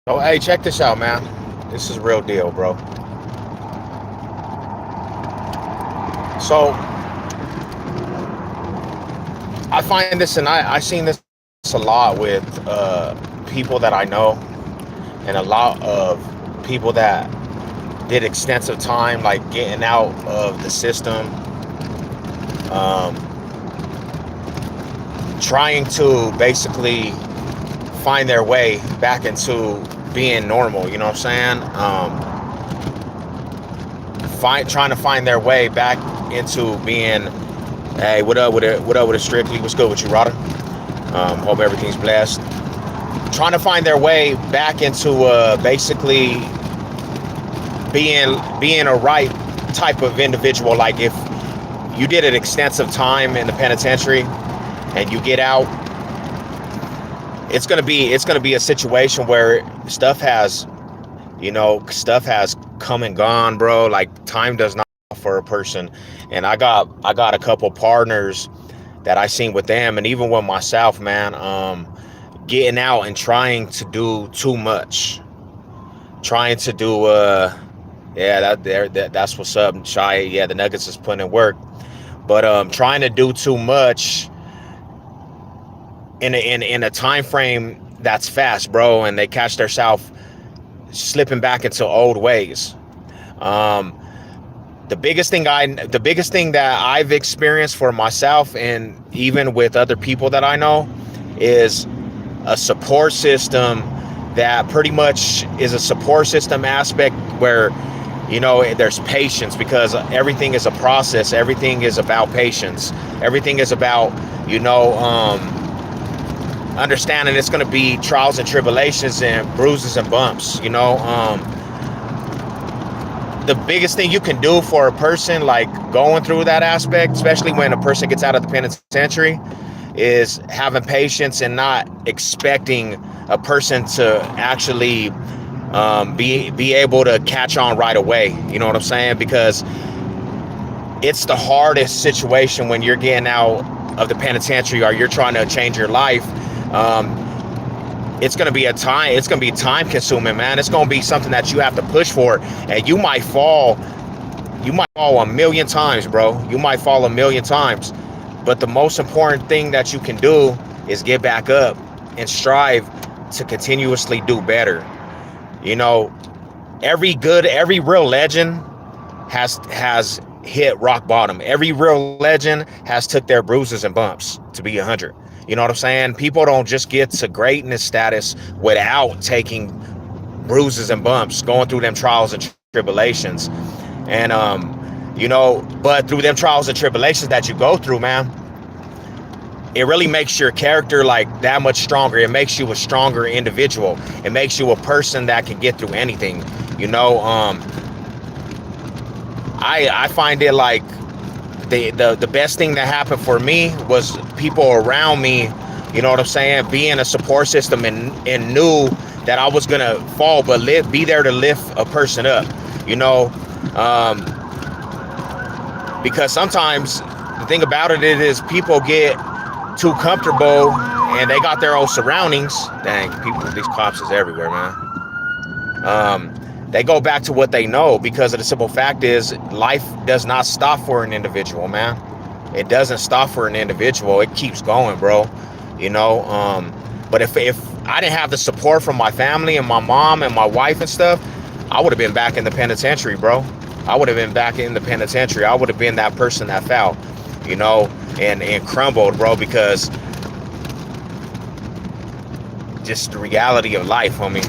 Oh, hey, check this out, man. This is real deal, bro. So I find this, and I seen this a lot with people that I know, and a lot of people that did extensive time, like getting out of the system, um, trying to basically find their way back into being normal. You know what I'm saying? Trying to find their way back into being. Hey, what up with it? What up with it, Strictly? What's good with you, Rada? Hope everything's blessed. Trying to find their way back into basically being a right type of individual. Like if you did an extensive time in the penitentiary and you get out, it's gonna be a situation where stuff has come and gone, bro. Like time does not for a person. And I got a couple partners that I seen with them, and even with myself, man. Getting out and trying to do too much, trying to do yeah, that's what's up, Shy. Yeah, the Nuggets is putting in work, but trying to do too much in a time frame that's fast, bro, and they catch themselves slipping back into old ways. Um, the biggest thing that I've experienced for myself, and even with other people that I know, is a support system that pretty much is a support system aspect where there's patience, because everything is a process. Everything is about patience. Everything is about understanding it's going to be trials and tribulations and bruises and bumps. The biggest thing you can do for a person like going through that aspect, especially when a person gets out of the penitentiary, is having patience and not expecting a person to actually be able to catch on right away. You know what I'm saying? Because it's the hardest situation when you're getting out of the penitentiary or you're trying to change your life. It's gonna be time consuming, man. It's gonna be something that you have to push for, and you might fall a million times, bro. You might fall a million times. But the most important thing that you can do is get back up and strive to continuously do better. You know, every real legend has hit rock bottom. Every real legend has took their bruises and bumps to be 100. You know what I'm saying? People don't just get to greatness status without taking bruises and bumps, going through them trials and tribulations. And but through them trials and tribulations that you go through, man, it really makes your character like that much stronger. It makes you a stronger individual. It makes you a person that can get through anything. You know, I find it like the best thing that happened for me was people around me, you know what I'm saying, being a support system, and knew that I was gonna fall, but be there to lift a person up, you know. Because sometimes the thing about it is people get too comfortable and they got their own surroundings. Dang, these cops is everywhere, man. They go back to what they know, because of the simple fact is life does not stop for an individual, man. It doesn't stop for an individual. It keeps going, bro. You know, but if I didn't have the support from my family and my mom and my wife and stuff, I would have been back in the penitentiary, bro. I would have been back in the penitentiary. I would have been that person that fell, and crumbled, bro, because just the reality of life, homie.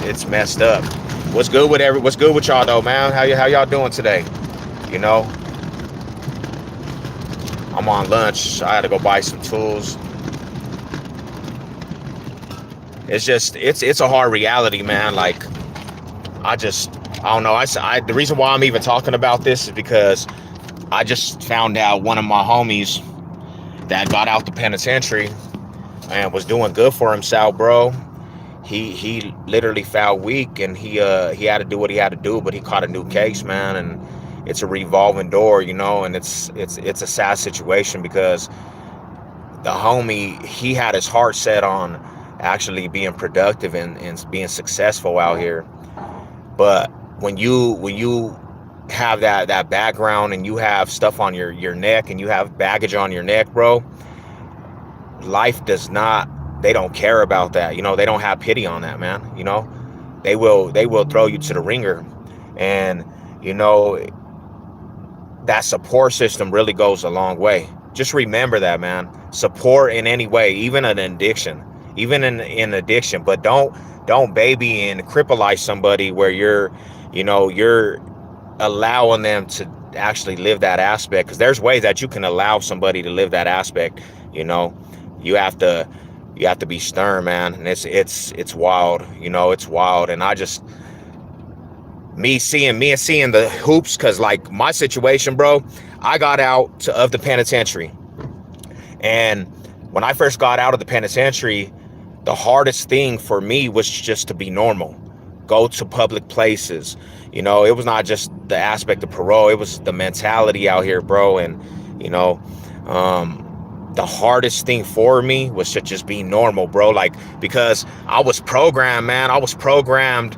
It's messed up. What's good with y'all though, man? How y'all doing today? You know, I'm on lunch. I had to go buy some tools. It's a hard reality, man. Like I don't know. The reason why I'm even talking about this is because I just found out one of my homies that got out the penitentiary and was doing good for himself, bro. He literally fell weak, and he had to do what he had to do, but he caught a new case, man, and it's a revolving door, and it's a sad situation, because the homie, he had his heart set on actually being productive and being successful out here. But when you have that background and you have stuff on your neck and you have baggage on your neck, bro, life does not, they don't care about that. They don't have pity on that, man. They will throw you to the ringer. And that support system really goes a long way. Just remember that, man. Support in any way, even an addiction, in addiction. But don't baby and crippleize somebody where you're allowing them to actually live that aspect. Because there's ways that you can allow somebody to live that aspect. You have to be stern, man. And it's wild. It's wild. And I just, me seeing the hoops, because like my situation, bro, I got out of the penitentiary. And when I first got out of the penitentiary, the hardest thing for me was just to be normal, go to public places. It was not just the aspect of parole, it was the mentality out here, bro. And the hardest thing for me was to just be normal, bro. Like, because I was programmed, man. I was programmed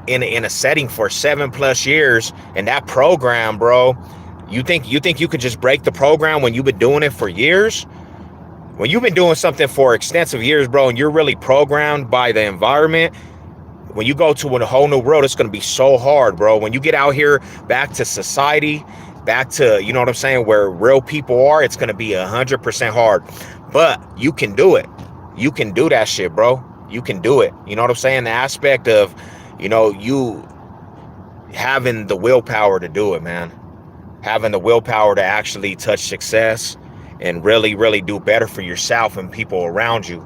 in a setting for 7+ years. And that program, bro, you think you could just break the program when you've been doing it for years? When you've been doing something for extensive years, bro, and you're really programmed by the environment, when you go to a whole new world, it's going to be so hard, bro. When you get out here back to society, back to, you know what I'm saying, where real people are, it's going to be 100% hard. But you can do it. You can do that shit, bro. You can do it. You know what I'm saying? The aspect of, you having the willpower to do it, man. Having the willpower to actually touch success and really, really do better for yourself and people around you.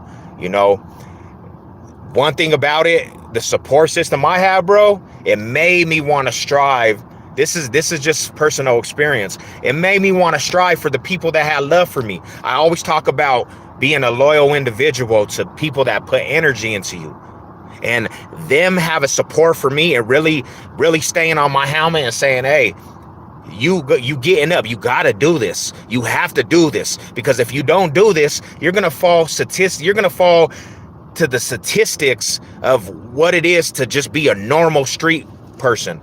One thing about it, the support system I have, bro, it made me want to strive. This is just personal experience. It made me want to strive for the people that had love for me. I always talk about being a loyal individual to people that put energy into you. And them having support for me and really, really staying on my helmet and saying, hey, you getting up, you got to do this. You have to do this. Because if you don't do this, you're going to fall to the statistics of what it is to just be a normal street person.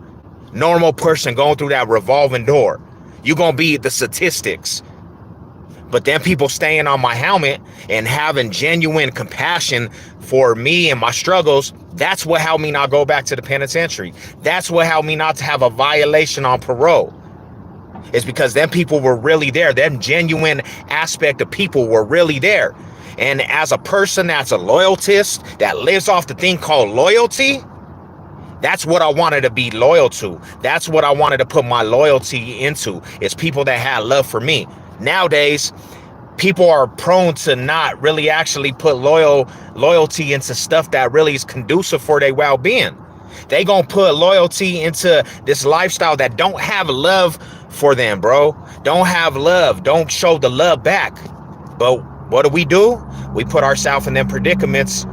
Normal person going through that revolving door. You're going to be the statistics. But then people staying on my helmet and having genuine compassion for me and my struggles, that's what helped me not go back to the penitentiary. That's what helped me not to have a violation on parole. It's because them people were really there. Them genuine aspect of people were really there. And as a person that's a loyalist, that lives off the thing called loyalty, that's what I wanted to be loyal to. That's what I wanted to put my loyalty into, is people that had love for me. Nowadays, people are prone to not really actually put loyalty into stuff that really is conducive for their well-being. They gonna put loyalty into this lifestyle that don't have love for them, bro. Don't have love. Don't show the love back. But what do? We put ourselves in them predicaments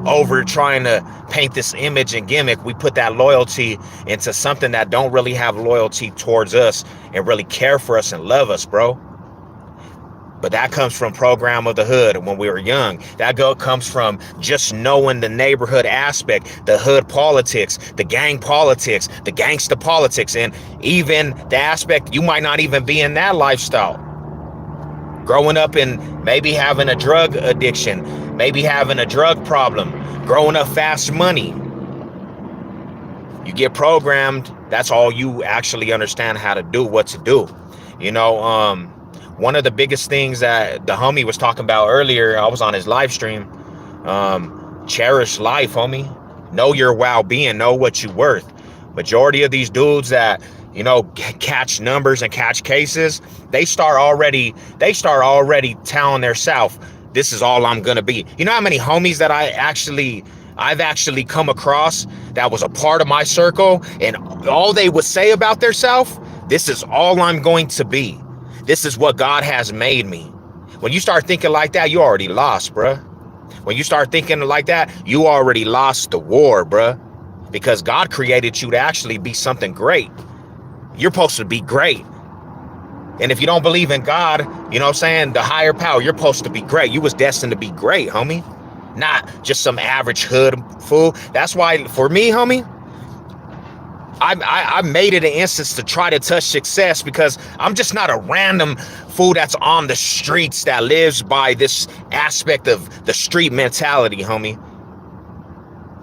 over trying to paint this image and gimmick. We put that loyalty into something that don't really have loyalty towards us and really care for us and love us, bro. But that comes from program of the hood when we were young. That comes from just knowing the neighborhood aspect, the hood politics, the gang politics, the gangster politics, and even the aspect you might not even be in that lifestyle. Growing up and maybe having a drug addiction, maybe having a drug problem, growing up fast money. You get programmed. That's all you actually understand how to do, what to do. One of the biggest things that the homie was talking about earlier, I was on his live stream, cherish life, homie. Know your well-being, know what you're worth. Majority of these dudes that, catch numbers and catch cases, they start already telling theirself, this is all I'm gonna be. You know how many homies that I've actually come across that was a part of my circle, and all they would say about theirself, this is all I'm going to be. This is what God has made me. When you start thinking like that, you already lost, bruh. When you start thinking like that, you already lost the war, bruh. Because God created you to actually be something great. You're supposed to be great. And if you don't believe in God, the higher power, you're supposed to be great. You was destined to be great, homie. not just some average hood fool. That's why for me, homie, I made it an instance to try to touch success, because I'm just not a random fool that's on the streets that lives by this aspect of the street mentality, homie.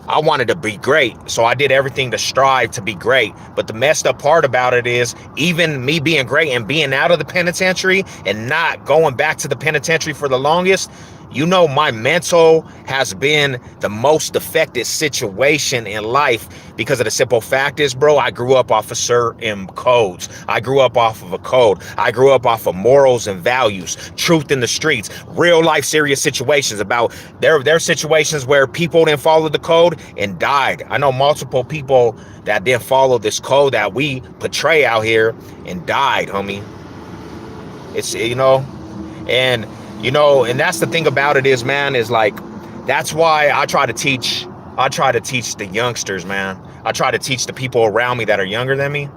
I wanted to be great, so I did everything to strive to be great. But the messed up part about it is, even me being great and being out of the penitentiary and not going back to the penitentiary for the longest, you know, my mental has been the most affected situation in life, because of the simple fact is, bro, I grew up off of certain codes. I grew up off of a code. I grew up off of morals and values, truth in the streets, real life serious situations about there are situations where people didn't follow the code and died. I know multiple people that didn't follow this code that we portray out here and died, homie. It's, you know, and that's the thing about it is, man, is like, that's why I try to teach the youngsters, man. I try to teach the people around me that are younger than me.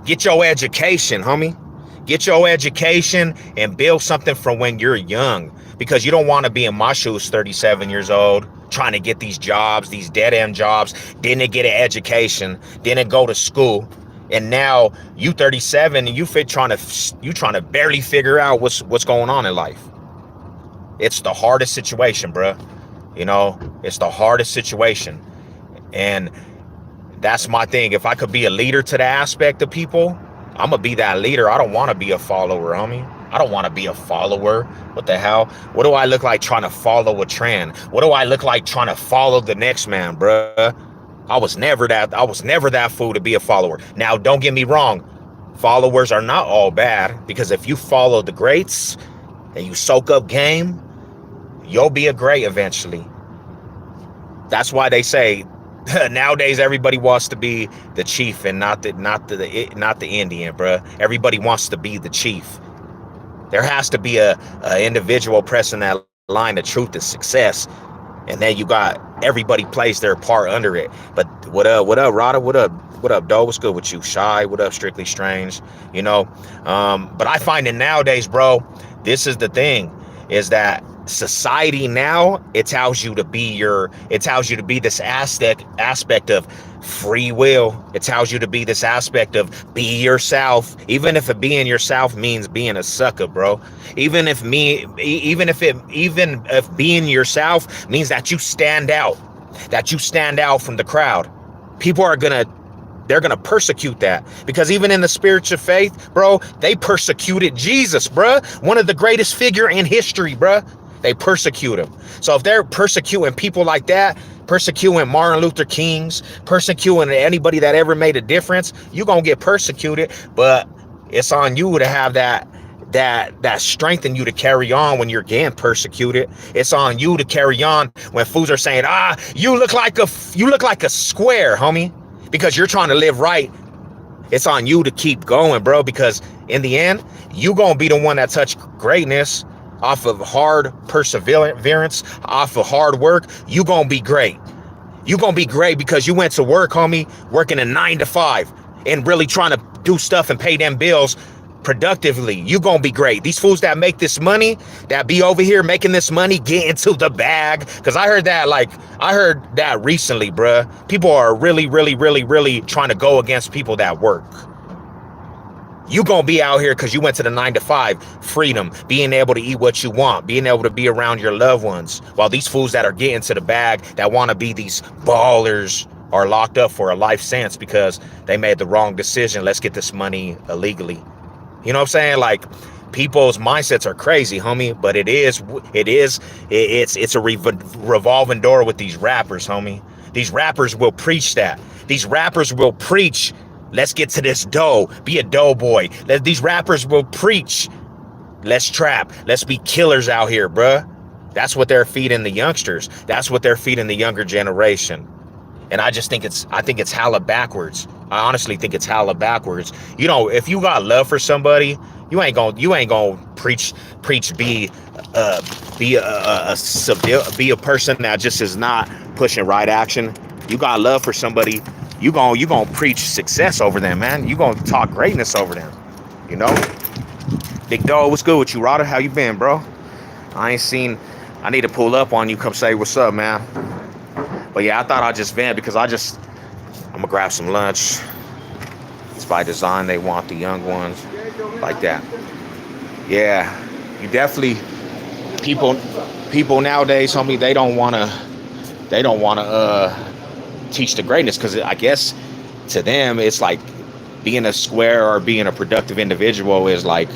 Get your education, homie. Get your education and build something from when you're young, because you don't want to be in my shoes 37 years old trying to get these jobs, these dead-end jobs, didn't get an education, didn't go to school. And now you 37 and you trying to barely figure out what's going on in life. It's the hardest situation, bruh. You know, it's the hardest situation. And that's my thing. If I could be a leader to the aspect of people, I'm gonna be that leader. I don't want to be a follower, homie. I don't want to be a follower. What the hell? What do I look like trying to follow a trend? What do I look like trying to follow the next man, bruh? I was never that fool to be a follower. Now, don't get me wrong. Followers are not all bad, because if you follow the greats and you soak up game, you'll be a great eventually. That's why they say nowadays everybody wants to be the chief and not the Indian, bruh. Everybody wants to be the chief. There has to be a individual pressing that line of truth and success. And then you got everybody plays their part under it. But what up, Rada? What up, Doe? What's good with you? Shy? What up, Strictly Strange? You know, but I find that nowadays, bro, this is the thing, is that society now, it tells you to be this aspect of free will. It tells you to be this aspect of be yourself, even if being yourself means being a sucker, bro. Even if being yourself means that you stand out from the crowd. People they're gonna persecute that, because even in the spiritual faith, bro, they persecuted Jesus, bro, one of the greatest figure in history, bro. They persecute him. So if they're persecuting people like that, persecuting Martin Luther King's, persecuting anybody that ever made a difference, you're gonna get persecuted. But it's on you to have that strength in you to carry on when you're getting persecuted. It's on you to carry on when fools are saying, you look like a square, homie, because you're trying to live right. It's on you to keep going, bro, because in the end, you gonna be the one that touched greatness off of hard perseverance, off of hard work. You gonna be great. You gonna be great because you went to work, homie, working a 9 to 5 and really trying to do stuff and pay them bills productively. You gonna be great. These fools that make this money, that be over here making this money, get into the bag. Because I heard that recently, bruh. People are really, really, really, really trying to go against people that work. You gonna be out here because you went to the 9 to 5, freedom, being able to eat what you want, being able to be around your loved ones, while these fools that are getting to the bag, that want to be these ballers, are locked up for a life sentence because they made the wrong decision. Let's get this money illegally. You know what I'm saying? Like, people's mindsets are crazy, homie, but it's a revolving door with these rappers, homie. These rappers will preach that. These rappers will preach, let's get to this dough, be a doughboy. These rappers will preach, let's trap, let's be killers out here, bruh. That's what they're feeding the youngsters. That's what they're feeding the younger generation. And I just think it's hella backwards. I honestly think it's hella backwards. You know, if you got love for somebody, you ain't gonna preach be a person that just is not pushing right action. You got love for somebody, you gonna preach success over them, man. You gonna talk greatness over them. You know? Big dog, what's good with you, Rada? How you been, bro? I ain't seen I need to pull up on you, come say what's up, man. But yeah, I thought I'd just vent because I'm gonna grab some lunch. It's by design, they want the young ones like that. Yeah, you definitely, people nowadays, homie, they don't wanna teach the greatness, because I guess to them it's like being a square or being a productive individual is like,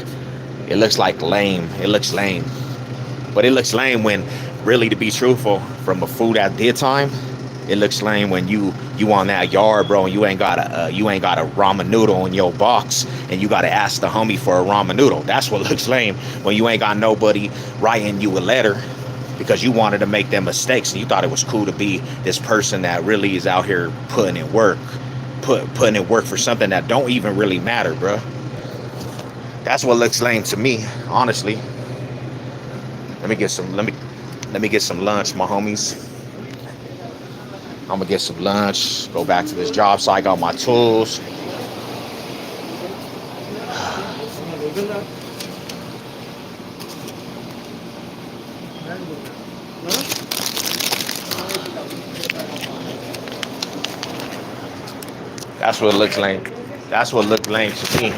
it looks like lame. It looks lame. But it looks lame when, really, to be truthful, from a food at their time, it looks lame when you on that yard, bro, and you ain't got a ramen noodle in your box, and you gotta ask the homie for a ramen noodle. That's what looks lame, when you ain't got nobody writing you a letter because you wanted to make them mistakes and you thought it was cool to be this person that really is out here putting in work for something that don't even really matter, bro. That's what looks lame to me, honestly. Let me get some lunch, my homies. I'm gonna get some lunch, go back to this job site, got my tools. That's what looks lame. That's what looked lame to me.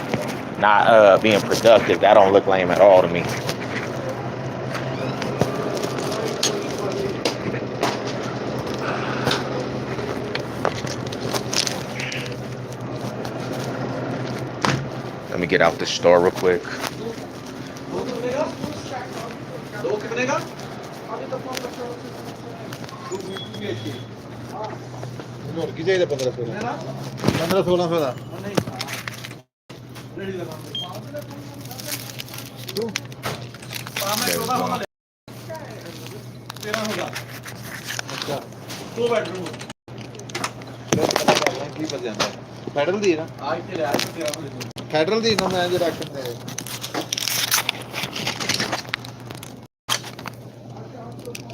Not being productive. That don't look lame at all to me. Let me get out the store real quick.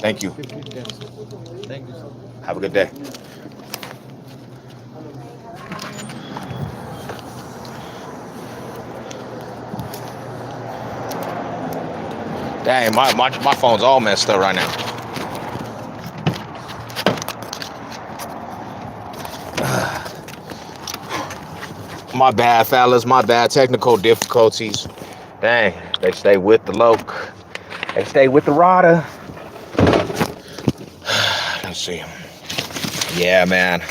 Thank you. Thank you. Have a good day. Dang, my phone's all messed up right now. My bad, fellas. My bad. Technical difficulties. Dang, they stay with the loc. They stay with the rada. Let's see. Yeah, man.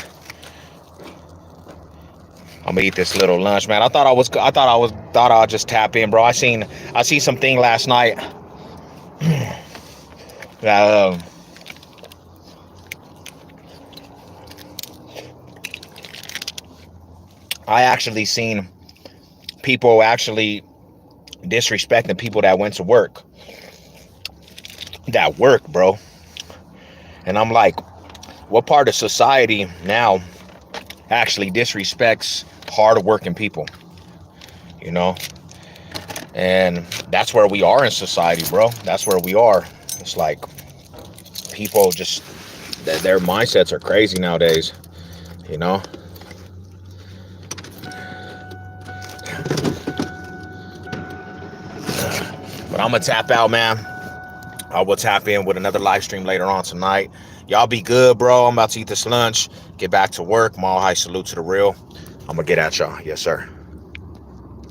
I'm gonna eat this little lunch, man. I thought I'd just tap in, bro. I seen something last night. That I actually seen people actually disrespecting people that went to work. That work, bro. And I'm like, what part of society now actually disrespects hard-working people? You know? And that's where we are in society, bro. That's where we are. It's like people just, their mindsets are crazy nowadays, you know? But I'm gonna tap out, man. I will tap in with another live stream later on tonight. Y'all be good, bro. I'm about to eat this lunch, get back to work. Mile high salute to the real. I'm gonna get at y'all. Yes, sir.